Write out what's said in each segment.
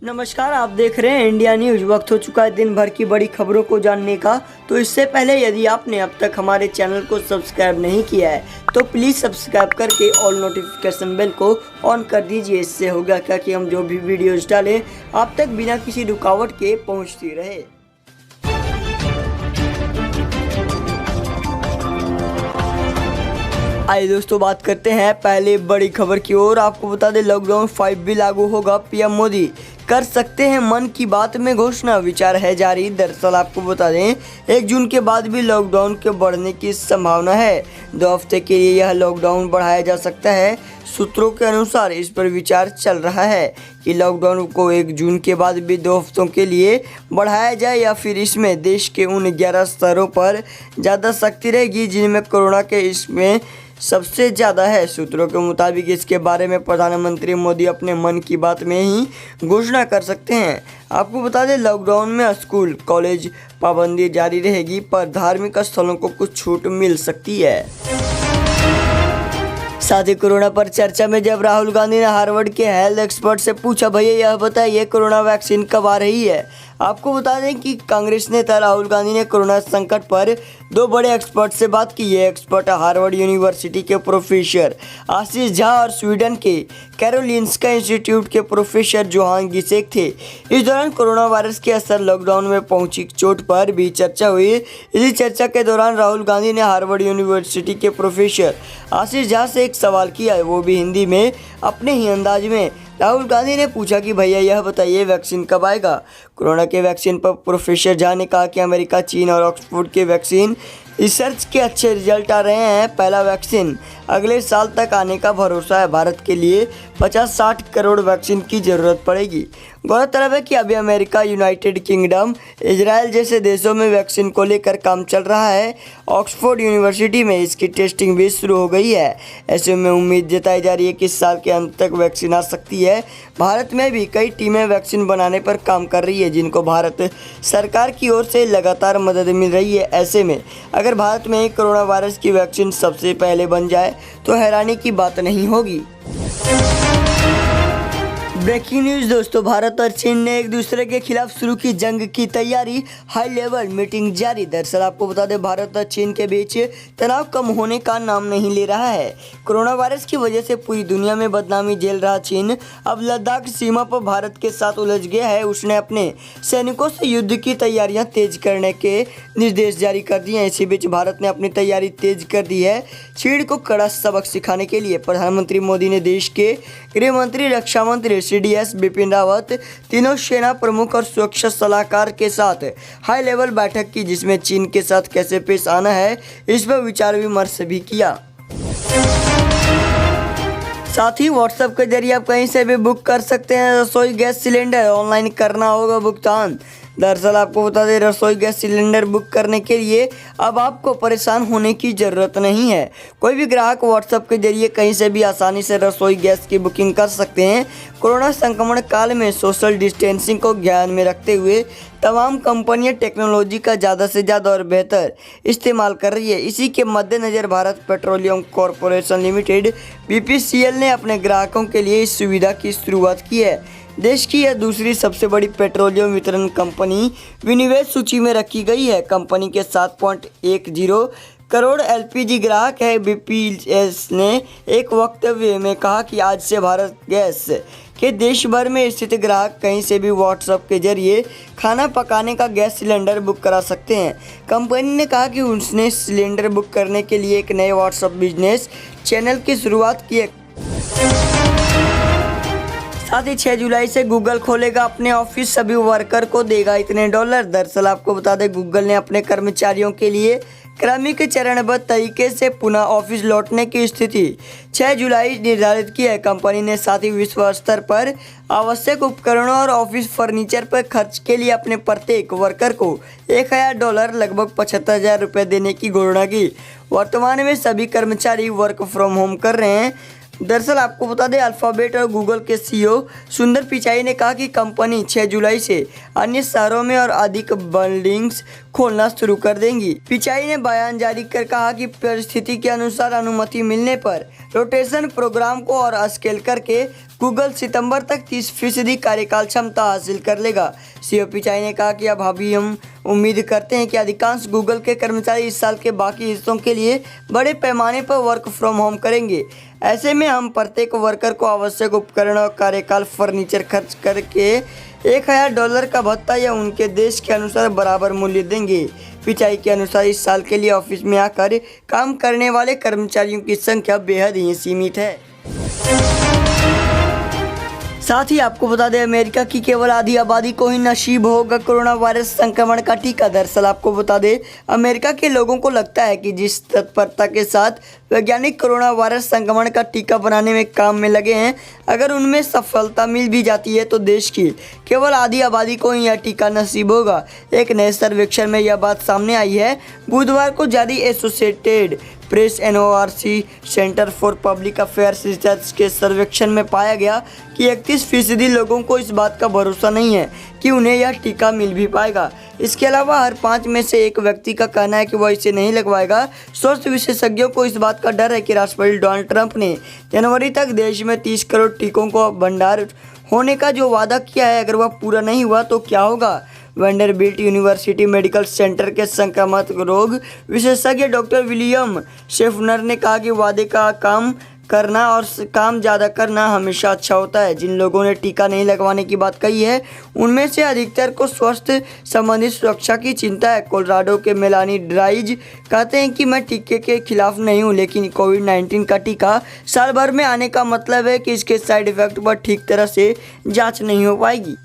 नमस्कार, आप देख रहे हैं इंडिया न्यूज। वक्त हो चुका है दिन भर की बड़ी खबरों को जानने का। तो इससे पहले यदि आपने अब तक हमारे चैनल को सब्सक्राइब नहीं किया है तो प्लीज़ सब्सक्राइब करके ऑल नोटिफिकेशन बेल को ऑन कर दीजिए। इससे होगा क्या कि हम जो भी वीडियोस डालें आप तक बिना किसी रुकावट के पहुंचती रहे। आइए दोस्तों, बात करते हैं पहले बड़ी खबर की ओर। आपको बता दें, लॉकडाउन 5 भी लागू होगा। पीएम मोदी कर सकते हैं मन की बात में घोषणा, विचार है जारी। दरअसल आपको बता दें, 1 जून के बाद भी लॉकडाउन के बढ़ने की संभावना है। 2 हफ्ते के लिए यह लॉकडाउन बढ़ाया जा सकता है। सूत्रों के अनुसार इस पर विचार चल रहा है कि लॉकडाउन को 1 जून के बाद भी 2 हफ्तों के लिए बढ़ाया जाए या फिर इसमें देश के उन 11 शहरों पर ज़्यादा सख्ती रहेगी जिनमें कोरोना के इसमें सबसे ज़्यादा है। सूत्रों के मुताबिक इसके बारे में प्रधानमंत्री मोदी अपने मन की बात में ही घोषणा कर सकते हैं। आपको बता दें, लॉकडाउन में स्कूल कॉलेज पाबंदी जारी रहेगी, पर धार्मिक स्थलों को कुछ छूट मिल सकती है। साथ ही कोरोना पर चर्चा में जब राहुल गांधी ने हार्वर्ड के हेल्थ एक्सपर्ट से पूछा, भैया यह बताइए कोरोना वैक्सीन कब आ रही है। आपको बता दें कि कांग्रेस नेता राहुल गांधी ने कोरोना संकट पर 2 बड़े एक्सपर्ट से बात की। ये एक्सपर्ट हार्वर्ड यूनिवर्सिटी के प्रोफेसर आशीष झा और स्वीडन के कैरोलिंस्का इंस्टीट्यूट के प्रोफेसर जोहान गिसेक थे। इस दौरान कोरोना वायरस के असर, लॉकडाउन में पहुंची चोट पर भी चर्चा हुई। इसी चर्चा के दौरान राहुल गांधी ने हार्वर्ड यूनिवर्सिटी के प्रोफेसर आशीष झा से एक सवाल किया, वो भी हिंदी में अपने ही अंदाज में। राहुल गांधी ने पूछा कि भैया यह बताइए वैक्सीन कब आएगा। कोरोना के वैक्सीन पर प्रोफेसर झा ने कहा कि अमेरिका, चीन और ऑक्सफोर्ड के वैक्सीन रिसर्च के अच्छे रिजल्ट आ रहे हैं। पहला वैक्सीन अगले साल तक आने का भरोसा है। भारत के लिए 50-60 करोड़ वैक्सीन की ज़रूरत पड़ेगी। गौरतलब है कि अभी अमेरिका, यूनाइटेड किंगडम, इजराइल जैसे देशों में वैक्सीन को लेकर काम चल रहा है। ऑक्सफोर्ड यूनिवर्सिटी में इसकी टेस्टिंग भी शुरू हो गई है। ऐसे में उम्मीद जताई जा रही है कि इस साल के अंत तक वैक्सीन आ सकती है। भारत में भी कई टीमें वैक्सीन बनाने पर काम कर रही है, जिनको भारत सरकार की ओर से लगातार मदद मिल रही है। ऐसे में अगर भारत में कोरोना वायरस की वैक्सीन सबसे पहले बन जाए तो हैरानी की बात नहीं होगी। ब्रेकिंग न्यूज दोस्तों, भारत और चीन ने एक दूसरे के खिलाफ शुरू की जंग की तैयारी, हाई लेवल मीटिंग जारी। दरअसल आपको बता दें, भारत और चीन के बीच तनाव कम होने का नाम नहीं ले रहा है। कोरोना वायरस की वजह से पूरी दुनिया में बदनामी झेल रहा चीन अब लद्दाख सीमा पर भारत के साथ उलझ गया है। उसने अपने सैनिकों से युद्ध की तैयारियां तेज करने के निर्देश जारी कर दिए हैं। इसी बीच भारत ने अपनी तैयारी तेज कर दी है। चीन को कड़ा सबक सिखाने के लिए प्रधानमंत्री मोदी ने देश के गृह मंत्री, रक्षा मंत्री CDS बिपिन रावत, तीनों सेना प्रमुख और सुरक्षा सलाहकार के साथ हाई लेवल बैठक की, जिसमें चीन के साथ कैसे पेश आना है इस पर विचार विमर्श भी किया। साथ ही व्हाट्सएप के जरिए आप कहीं से भी बुक कर सकते हैं रसोई गैस सिलेंडर, ऑनलाइन करना होगा भुगतान। दरअसल आपको बता दें, रसोई गैस सिलेंडर बुक करने के लिए अब आपको परेशान होने की ज़रूरत नहीं है। कोई भी ग्राहक व्हाट्सएप के जरिए कहीं से भी आसानी से रसोई गैस की बुकिंग कर सकते हैं। कोरोना संक्रमण काल में सोशल डिस्टेंसिंग को ध्यान में रखते हुए तमाम कंपनियां टेक्नोलॉजी का ज़्यादा से ज़्यादा और बेहतर इस्तेमाल कर रही है। इसी के मद्देनज़र Bharat petroleum corporation limited BPCL ने अपने ग्राहकों के लिए इस सुविधा की शुरुआत की है। देश की यह दूसरी सबसे बड़ी पेट्रोलियम वितरण कंपनी विनिवेश सूची में रखी गई है। कंपनी के 7.10 करोड़ LPG ग्राहक है। BPS ने एक वक्तव्य में कहा कि आज से भारत गैस के देश भर में स्थित ग्राहक कहीं से भी व्हाट्सएप के जरिए खाना पकाने का गैस सिलेंडर बुक करा सकते हैं। कंपनी ने कहा कि उसने सिलेंडर बुक करने के लिए एक नए व्हाट्सएप बिजनेस चैनल की शुरुआत की है। साथ ही 6 जुलाई से गूगल खोलेगा अपने ऑफिस, सभी वर्कर को देगा इतने $। दरअसल आपको बता दें, गूगल ने अपने कर्मचारियों के लिए क्रमिक चरणबद्ध तरीके से पुनः ऑफिस लौटने की स्थिति 6 जुलाई निर्धारित की है। कंपनी ने साथ ही विश्व स्तर पर आवश्यक उपकरणों और ऑफिस फर्नीचर पर खर्च के लिए अपने प्रत्येक वर्कर को $1000 लगभग 75,000 रुपये देने की घोषणा की। वर्तमान में सभी कर्मचारी वर्क फ्रॉम होम कर रहे हैं। दरअसल आपको बता दें, अल्फाबेट और गूगल के CEO सुंदर पिचाई ने कहा कि कंपनी 6 जुलाई से अन्य शहरों में और अधिक बिल्डिंग्स खोलना शुरू कर देंगी। पिचाई ने बयान जारी कर कहा कि परिस्थिति के अनुसार अनुमति मिलने पर रोटेशन प्रोग्राम को और स्केल करके गूगल सितंबर तक 30% कार्यकाल क्षमता हासिल कर लेगा। सीईओ पिचाई ने कहा कि अब अभी हम उम्मीद करते हैं कि अधिकांश गूगल के कर्मचारी इस साल के बाकी हिस्सों के लिए बड़े पैमाने पर वर्क फ्रॉम होम करेंगे। ऐसे में हम प्रत्येक वर्कर को आवश्यक उपकरण और कार्यकाल फर्नीचर खर्च करके $1000 का भत्ता या उनके देश के अनुसार बराबर मूल्य देंगे। पिचाई के अनुसार इस साल के लिए ऑफिस में आकर काम करने वाले कर्मचारियों की संख्या बेहद ही सीमित है। साथ ही आपको बता दें, अमेरिका की केवल आधी आबादी को ही नसीब होगा कोरोना वायरस संक्रमण का टीका। दरअसल आपको बता दें, अमेरिका के लोगों को लगता है कि जिस तत्परता के साथ वैज्ञानिक कोरोना वायरस संक्रमण का टीका बनाने में काम में लगे हैं, अगर उनमें सफलता मिल भी जाती है तो देश की केवल आधी आबादी को ही यह टीका नसीब होगा। एक नए सर्वेक्षण में यह बात सामने आई है। बुधवार को जारी associated press NORC centre for public affairs research के सर्वेक्षण में पाया गया कि 31% लोगों को इस बात का भरोसा नहीं है कि उन्हें यह टीका मिल भी पाएगा। इसके अलावा हर 5 में से एक व्यक्ति का कहना है कि वह इसे नहीं लगवाएगा। स्वास्थ्य विशेषज्ञों को इस बात का डर है कि राष्ट्रपति डोनाल्ड ट्रंप ने जनवरी तक देश में 30 करोड़ टीकों को भंडार होने का जो वादा किया है, अगर वह पूरा नहीं हुआ तो क्या होगा। वेंडरबिल्ट यूनिवर्सिटी मेडिकल सेंटर के संक्रामक रोग विशेषज्ञ डॉक्टर विलियम शेफनर ने कहा कि वादे का काम करना और काम ज़्यादा करना हमेशा अच्छा होता है। जिन लोगों ने टीका नहीं लगवाने की बात कही है, उनमें से अधिकतर को स्वास्थ्य संबंधित सुरक्षा की चिंता है। कोलोराडो के मेलानी ड्राइज कहते हैं कि मैं टीके के खिलाफ नहीं हूं, लेकिन कोविड-19 का टीका साल भर में आने का मतलब है कि इसके साइड इफेक्ट पर ठीक तरह से जाँच नहीं हो पाएगी।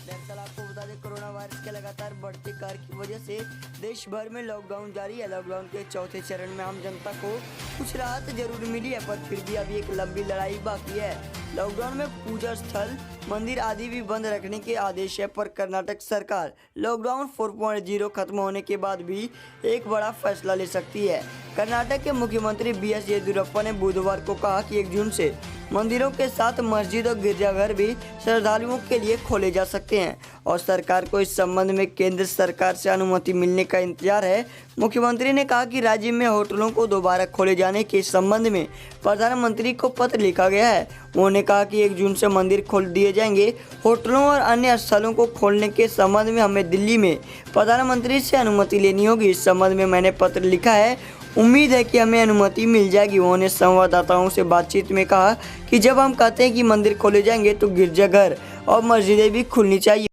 दरअसल आपको बता दें, कोरोना वायरस के लगातार बढ़ते कहर की वजह से देश भर में लॉकडाउन जारी है। लॉकडाउन के चौथे चरण में आम जनता को कुछ राहत जरूर मिली है, पर फिर भी अभी एक लंबी लड़ाई बाकी है। लॉकडाउन में पूजा स्थल, मंदिर आदि भी बंद रखने के आदेश है, पर कर्नाटक सरकार लॉकडाउन 4.0 खत्म होने के बाद भी एक बड़ा फैसला ले सकती है। कर्नाटक के मुख्यमंत्री BS येदियुरप्पा ने बुधवार को कहा कि 1 जून से मंदिरों के साथ मस्जिद और गिरजाघर भी श्रद्धालुओं के लिए खोले जा सकते हैं और सरकार को इस संबंध में केंद्र सरकार से अनुमति मिलने का इंतजार है। मुख्यमंत्री ने कहा कि राज्य में होटलों को दोबारा खोले जाने के संबंध में प्रधानमंत्री को पत्र लिखा गया है। उन्होंने कहा कि 1 जून से मंदिर खोल दिए जाएंगे। होटलों और अन्य स्थलों को खोलने के संबंध में हमें दिल्ली में प्रधानमंत्री से अनुमति लेनी होगी। इस संबंध में मैंने पत्र लिखा है, उम्मीद है कि हमें अनुमति मिल जाएगी। उन्होंने संवाददाताओं से बातचीत में कहा कि जब हम कहते हैं कि मंदिर खोले जाएंगे तो गिरजाघर और मस्जिदें भी खुलनी चाहिए।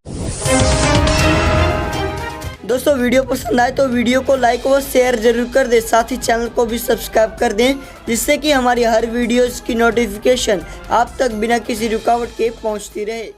दोस्तों, वीडियो पसंद आए तो वीडियो को लाइक व शेयर जरूर कर दें। साथ ही चैनल को भी सब्सक्राइब कर दें, जिससे कि हमारी हर वीडियोस की नोटिफिकेशन आप तक बिना किसी रुकावट के पहुंचती रहे।